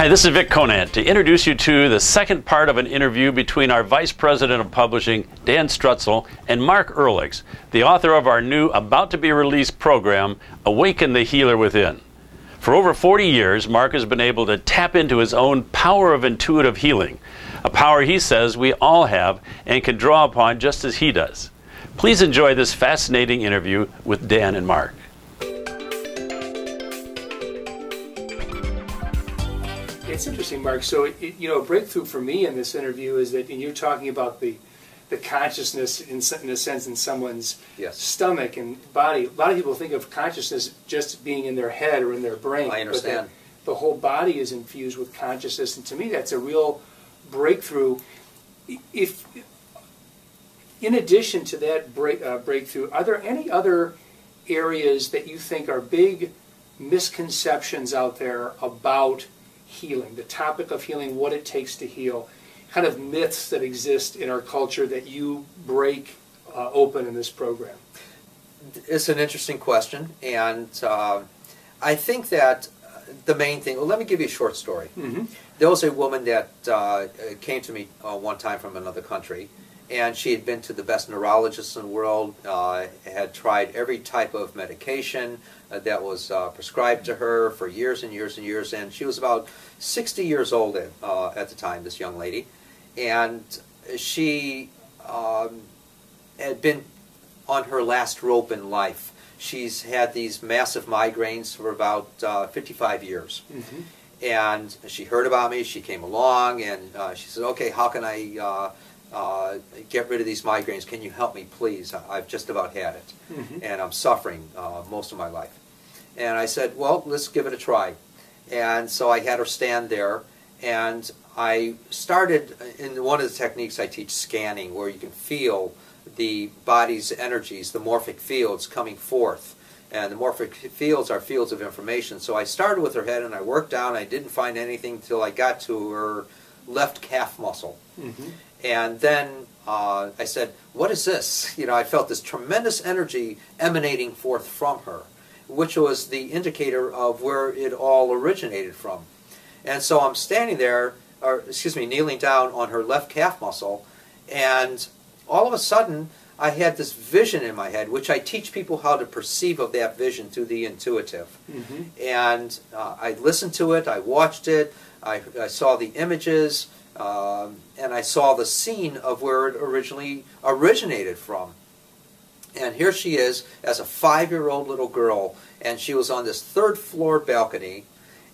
Hi, this is Vic Conant to introduce you to the second part of an interview between our Vice President of Publishing, Dan Strutzel, and Mark Earlix, the author of our new, about-to-be-released program, Awaken the Healer Within. For over 40 years, Mark has been able to tap into his own power of intuitive healing, a power he says we all have and can draw upon just as he does. Please enjoy this fascinating interview with Dan and Mark. It's interesting, Mark. So, a breakthrough for me in this interview is that you're talking about the consciousness, in a sense, in someone's stomach and body. A lot of people think of consciousness just being in their head or in their brain. I understand. But the whole body is infused with consciousness, and to me, that's a real breakthrough. If, in addition to that breakthrough, are there any other areas that you think are big misconceptions out there about healing, the topic of healing, what it takes to heal, kind of myths that exist in our culture that you break open in this program? It's an interesting question, and I think that the main thing, well, let me give you a short story. There was a woman that came to me one time from another country, and she had been to the best neurologists in the world, had tried every type of medication that was prescribed to her for years and years and years, and she was about 60 years old at the time, this young lady, and she had been on her last rope in life. She's had these massive migraines for about 55 years. And she heard about me, she came along, and she said, okay, how can I get rid of these migraines? Can you help me, please? I've just about had it, and I'm suffering most of my life. And I said, well, let's give it a try. And so I had her stand there, and I started, in one of the techniques I teach, scanning, where you can feel the body's energies, the morphic fields coming forth. And the morphic fields are fields of information. So I started with her head, and I worked down. I didn't find anything until I got to her left calf muscle. And then I said, what is this? I felt this tremendous energy emanating forth from her, which was the indicator of where it all originated from. And so I'm standing there, kneeling down on her left calf muscle, and all of a sudden I had this vision in my head, which I teach people how to perceive of that vision through the intuitive. And I listened to it, I watched it, I saw the images, and I saw the scene of where it originally originated from. And here she is as a 5-year-old little girl, and she was on this 3rd floor balcony,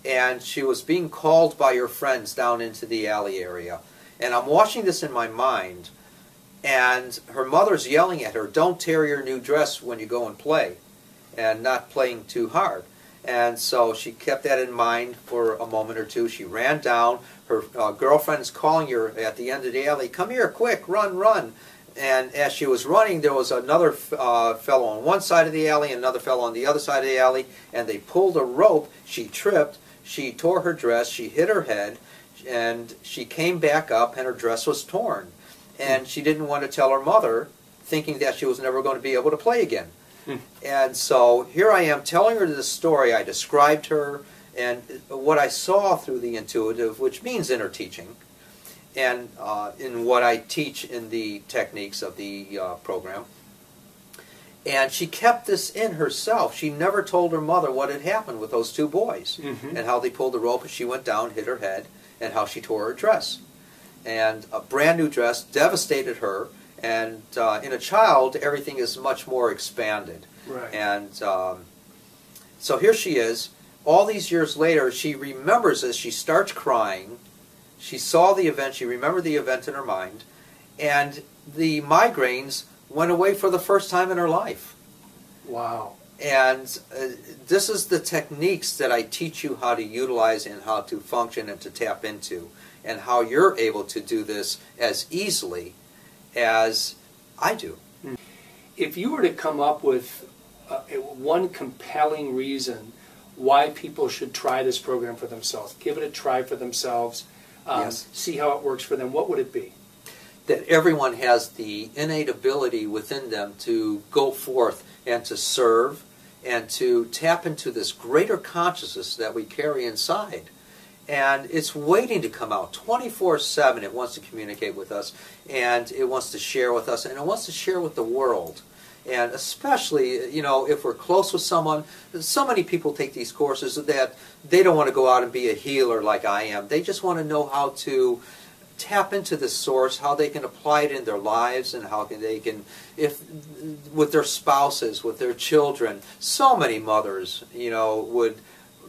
and she was being called by her friends down into the alley area. And I'm watching this in my mind, and her mother's yelling at her, don't tear your new dress when you go and play, and not playing too hard. And so she kept that in mind for a moment or two. She ran down. Her girlfriend's calling her at the end of the alley, come here, quick, run, run. And as she was running, there was another fellow on one side of the alley, another fellow on the other side of the alley, and they pulled a rope. She tripped, she tore her dress, she hit her head, and she came back up, and her dress was torn. And she didn't want to tell her mother, thinking that she was never going to be able to play again. And so here I am telling her this story. I described her and what I saw through the intuitive, which means inner teaching, and in what I teach in the techniques of the program. And she kept this in herself. She never told her mother what had happened with those 2 boys, and how they pulled the rope and she went down, hit her head, and how she tore her dress. And a brand new dress devastated her. And in a child, everything is much more expanded. Right. And so here she is. All these years later, she remembers this. She starts crying. She saw the event. She remembered the event in her mind. And the migraines went away for the first time in her life. Wow. And this is the techniques that I teach you how to utilize and how to function and to tap into, and how you're able to do this as easily as I do. If you were to come up with one compelling reason why people should try this program for themselves, give it a try for themselves, see how it works for them, what would it be? That everyone has the innate ability within them to go forth and to serve and to tap into this greater consciousness that we carry inside. And it's waiting to come out 24/7. It wants to communicate with us, and it wants to share with us, and it wants to share with the world. And especially, you know, if we're close with someone, so many people take these courses that they don't want to go out and be a healer like I am. They just want to know how to tap into the source, how they can apply it in their lives, and how they can, if with their spouses, with their children. So many mothers, you know, would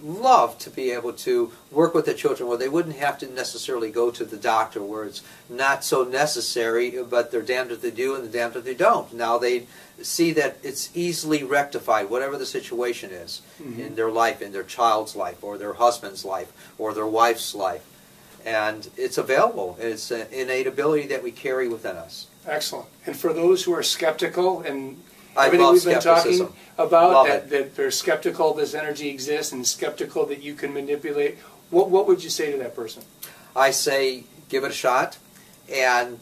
love to be able to work with the children where they wouldn't have to necessarily go to the doctor, where it's not so necessary, but they're damned if they do and they're damned if they don't. Now they see that it's easily rectified, whatever the situation is in their life, in their child's life, or their husband's life, or their wife's life. And it's available. It's an innate ability that we carry within us. Excellent. And for those who are skeptical and I everything love we've been skepticism. talking about, Love that they're skeptical this energy exists and skeptical that you can manipulate, what would you say to that person? I say give it a shot, and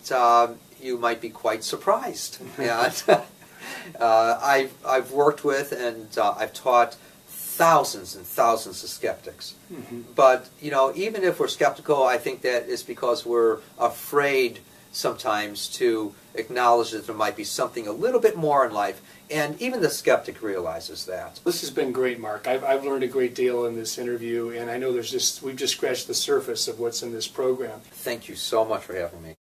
you might be quite surprised. And, I've worked with and I've taught thousands and thousands of skeptics. But, you know, even if we're skeptical, I think that it's because we're afraid sometimes to acknowledge that there might be something a little bit more in life, and even the skeptic realizes that. This has been great, Mark. I've learned a great deal in this interview, and I know we've just scratched the surface of what's in this program. Thank you so much for having me.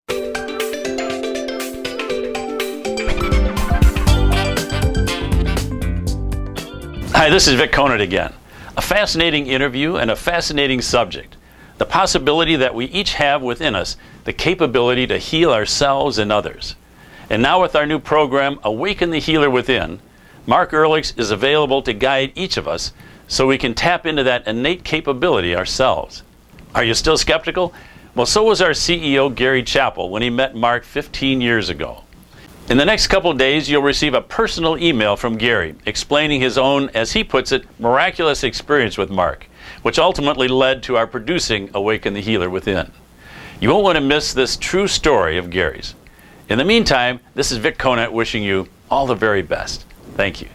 Hi, this is Vic Conant again. A fascinating interview and a fascinating subject. The possibility that we each have within us the capability to heal ourselves and others. And now with our new program, Awaken the Healer Within, Mark Earlix is available to guide each of us so we can tap into that innate capability ourselves. Are you still skeptical? Well, so was our CEO, Gary Chappell, when he met Mark 15 years ago. In the next couple of days, you'll receive a personal email from Gary explaining his own, as he puts it, miraculous experience with Mark, which ultimately led to our producing Awaken the Healer Within. You won't want to miss this true story of Gary's. In the meantime, this is Vic Conant wishing you all the very best. Thank you.